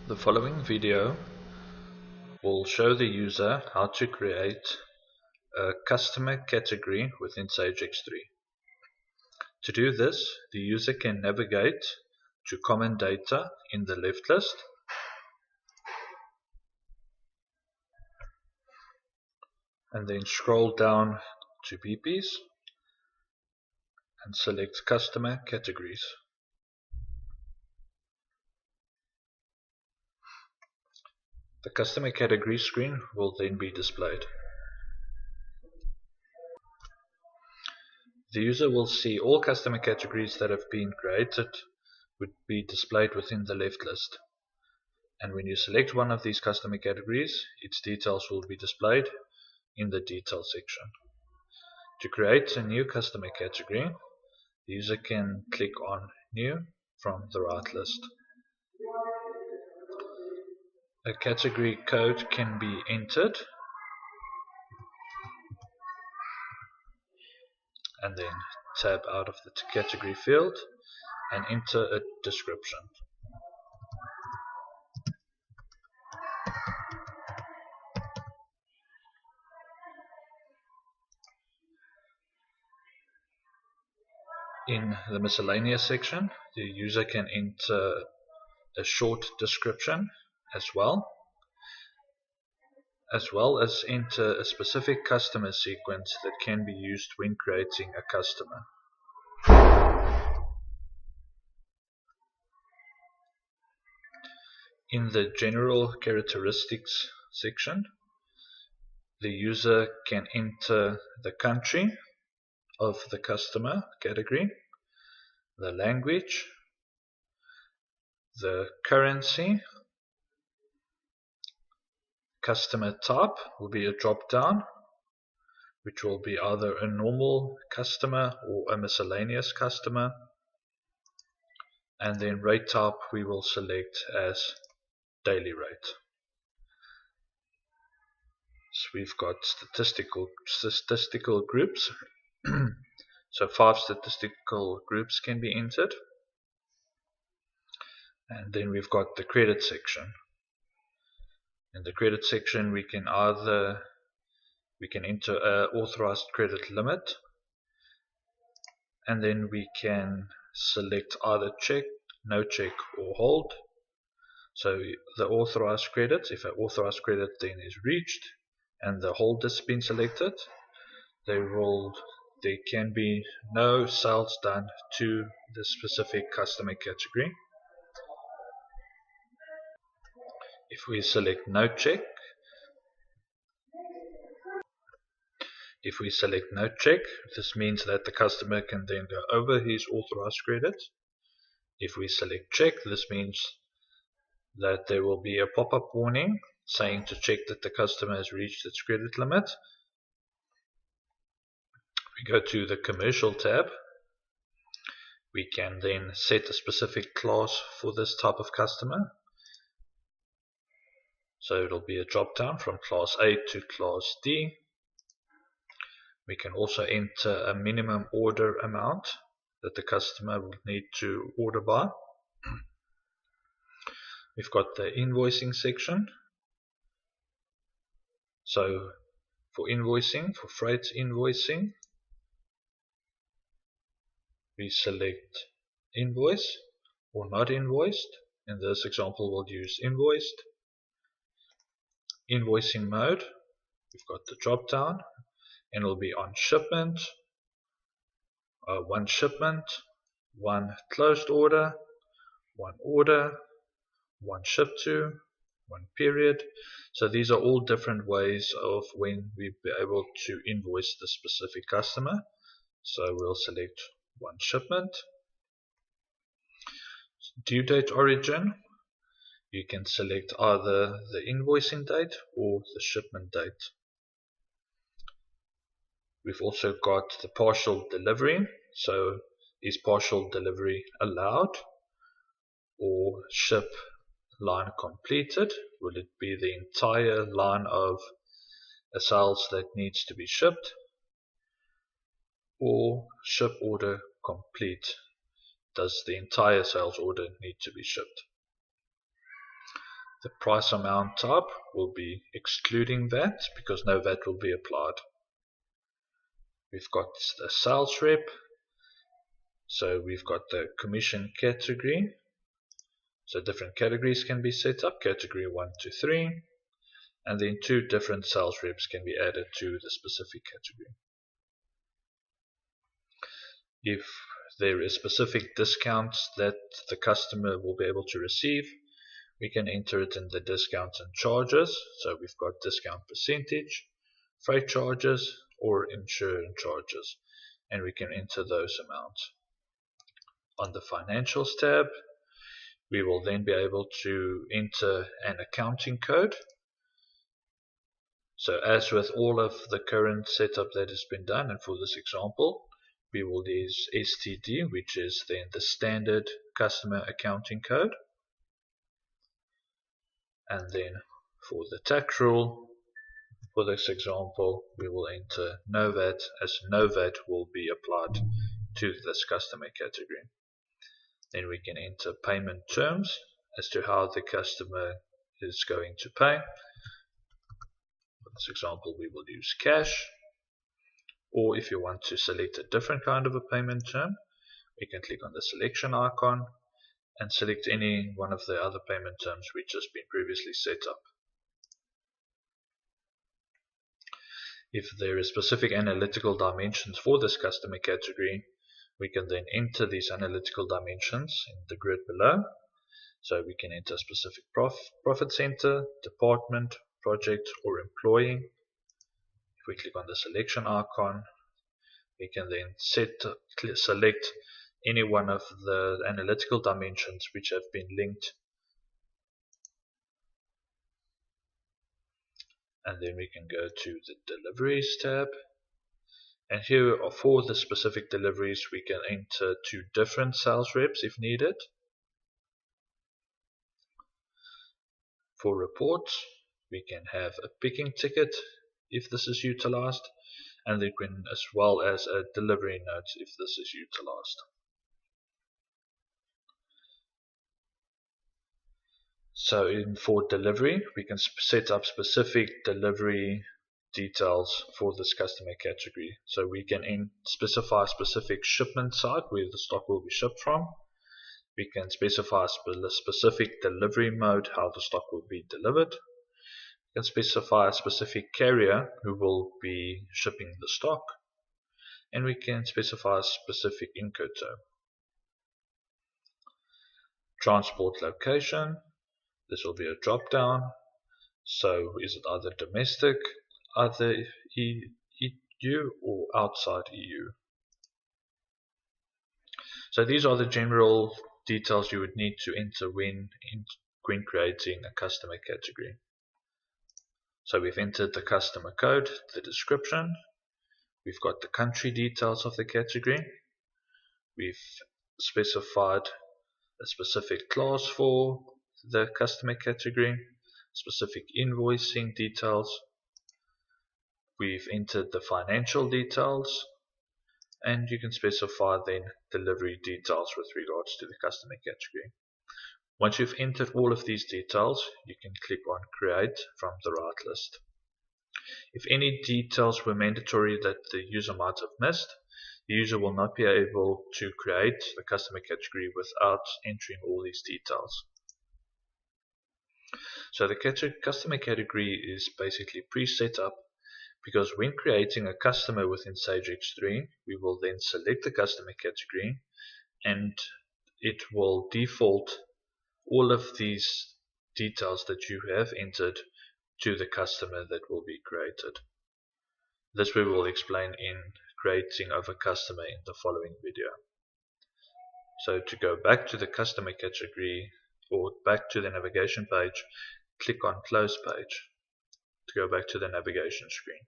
The following video will show the user how to create a customer category within Sage X3. To do this, the user can navigate to common data in the left list and then scroll down to BPs and select customer categories. The customer category screen will then be displayed. The user will see all customer categories that have been created would be displayed within the left list. And when you select one of these customer categories, its details will be displayed in the details section. To create a new customer category, the user can click on New from the right list. A category code can be entered and then tab out of the category field and enter a description. In the miscellaneous section, the user can enter a short description as well as enter a specific customer sequence that can be used when creating a customer. In the general characteristics section, the user can enter the country of the customer category, the language, the currency, customer type will be a drop down, which will be either a normal customer or a miscellaneous customer, and then rate type we will select as daily rate. So we've got statistical groups. So 5 statistical groups can be entered. And then we've got the credit section. In the credit section we can enter an authorized credit limit, and then we can select either check, no check or hold. So the authorized credit, if an authorized credit then is reached and the hold has been selected, there can be no sales done to the specific customer category. If we select no check, this means that the customer can then go over his authorized credit. If we select check, this means that there will be a pop-up warning saying to check that the customer has reached its credit limit. We go to the commercial tab. We can then set a specific class for this type of customer. So it'll be a drop down from class A to class D. We can also enter a minimum order amount that the customer will need to order by. We've got the invoicing section. So for invoicing, for freight invoicing, we select invoice or not invoiced. In this example we'll use invoiced. Invoicing mode, we've got the drop down and it'll be on shipment, one shipment, one closed order, one ship to, one period. So these are all different ways of when we'll be able to invoice the specific customer. So we'll select one shipment. Due date origin, you can select either the invoicing date or the shipment date. We've also got the partial delivery. So is partial delivery allowed, or ship line completed? Will it be the entire line of a sales that needs to be shipped, or ship order complete? Does the entire sales order need to be shipped? The price amount type will be excluding VAT because no VAT will be applied. We've got the sales rep, so we've got the commission category. So different categories can be set up, category 1 to 3, and then 2 different sales reps can be added to the specific category. If there is specific discounts that the customer will be able to receive, we can enter it in the discounts and charges. So we've got discount percentage, freight charges, or insurance charges, and we can enter those amounts. On the financials tab, we will then be able to enter an accounting code. So as with all of the current setup that has been done, and for this example, we will use STD, which is then the standard customer accounting code. And then for the tax rule, for this example, we will enter no VAT, as no VAT will be applied to this customer category. Then we can enter payment terms as to how the customer is going to pay. For this example, we will use cash. Or if you want to select a different kind of a payment term, we can click on the selection icon and select any one of the other payment terms which has been previously set up. If there is specific analytical dimensions for this customer category, we can then enter these analytical dimensions in the grid below. So we can enter specific profit center, department, project, or employee. If we click on the selection icon, we can then select any one of the analytical dimensions which have been linked, and then we can go to the Deliveries tab, and here for the specific deliveries we can enter 2 different sales reps if needed. For reports, we can have a picking ticket if this is utilized, and then as well as a delivery note if this is utilized. So for delivery, we can set up specific delivery details for this customer category. So we can specify a specific shipment site where the stock will be shipped from. We can specify a specific delivery mode, how the stock will be delivered. We can specify a specific carrier who will be shipping the stock. And we can specify a specific Incoterm. Transport location. This will be a drop down. So is it either domestic, other EU, or outside EU? So these are the general details you would need to enter when creating a customer category. So we've entered the customer code, the description, we've got the country details of the category, we've specified a specific class for the customer category, specific invoicing details, we've entered the financial details, and you can specify then delivery details with regards to the customer category. Once you've entered all of these details, you can click on Create from the right list. If any details were mandatory that the user might have missed, the user will not be able to create the customer category without entering all these details. So the customer category is basically pre-set up, because when creating a customer within Sage X3, we will then select the customer category and it will default all of these details that you have entered to the customer that will be created. This we will explain in creating of a customer in the following video. So to go back to the customer category or back to the navigation page, click on Close Page to go back to the navigation screen.